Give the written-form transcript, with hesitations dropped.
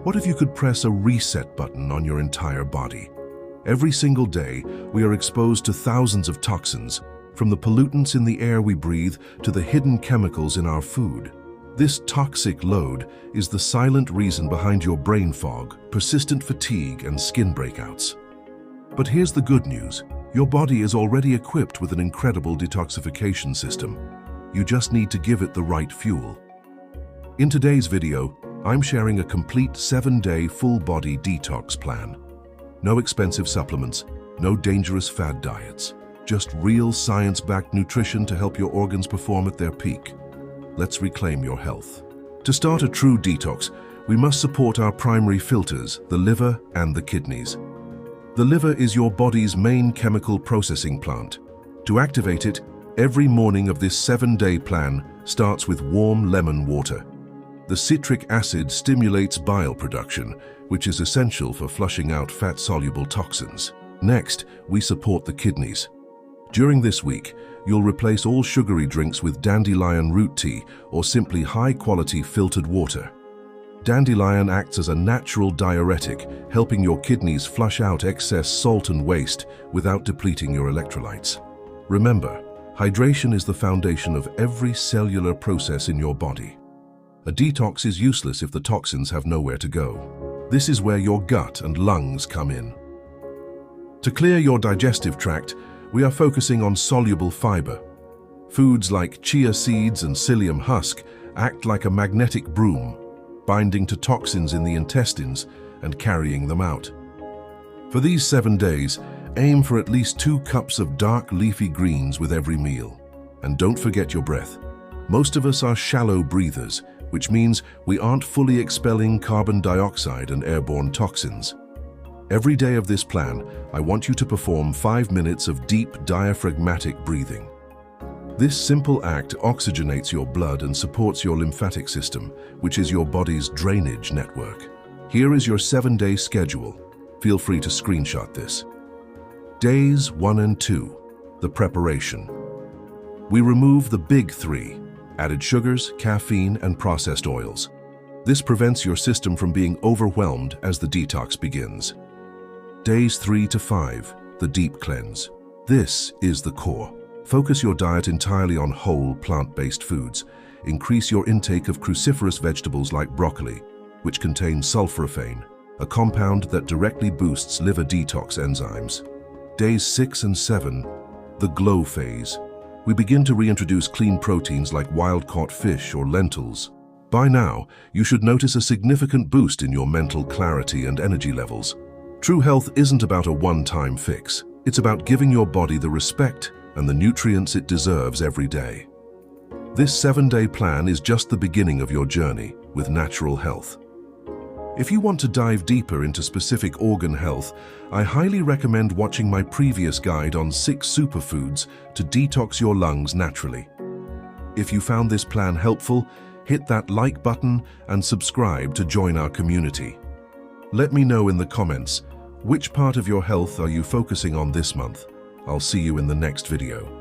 What if you could press a reset button on your entire body? Every single day, we are exposed to thousands of toxins, from the pollutants in the air we breathe to the hidden chemicals in our food. This toxic load is the silent reason behind your brain fog, persistent fatigue, and skin breakouts. But here's the good news. Your body is already equipped with an incredible detoxification system. You just need to give it the right fuel. In today's video, I'm sharing a complete 7-day full-body detox plan. No expensive supplements, no dangerous fad diets, just real science-backed nutrition to help your organs perform at their peak. Let's reclaim your health. To start a true detox, we must support our primary filters, the liver and the kidneys. The liver is your body's main chemical processing plant. To activate it, every morning of this 7-day plan starts with warm lemon water. The citric acid stimulates bile production, which is essential for flushing out fat-soluble toxins. Next, we support the kidneys. During this week, you'll replace all sugary drinks with dandelion root tea or simply high-quality filtered water. Dandelion acts as a natural diuretic, helping your kidneys flush out excess salt and waste without depleting your electrolytes. Remember, hydration is the foundation of every cellular process in your body. A detox is useless if the toxins have nowhere to go. This is where your gut and lungs come in. To clear your digestive tract, we are focusing on soluble fiber. Foods like chia seeds and psyllium husk act like a magnetic broom, binding to toxins in the intestines and carrying them out. For these 7 days, aim for at least 2 cups of dark leafy greens with every meal. And don't forget your breath. Most of us are shallow breathers, which means we aren't fully expelling carbon dioxide and airborne toxins. Every day of this plan, I want you to perform 5 minutes of deep diaphragmatic breathing. This simple act oxygenates your blood and supports your lymphatic system, which is your body's drainage network. Here is your 7-day schedule. Feel free to screenshot this. Days 1 and 2, the preparation. We remove the big 3, added sugars, caffeine, and processed oils. This prevents your system from being overwhelmed as the detox begins. Days 3 to 5, the deep cleanse. This is the core. Focus your diet entirely on whole, plant-based foods. Increase your intake of cruciferous vegetables like broccoli, which contain sulforaphane, a compound that directly boosts liver detox enzymes. Days 6 and 7, the glow phase. We begin to reintroduce clean proteins like wild-caught fish or lentils. By now, you should notice a significant boost in your mental clarity and energy levels. True health isn't about a one-time fix. It's about giving your body the respect and the nutrients it deserves every day. This 7-day plan is just the beginning of your journey with natural health. If you want to dive deeper into specific organ health, I highly recommend watching my previous guide on 6 superfoods to detox your lungs naturally. If you found this plan helpful, hit that like button and subscribe to join our community. Let me know in the comments, which part of your health are you focusing on this month? I'll see you in the next video.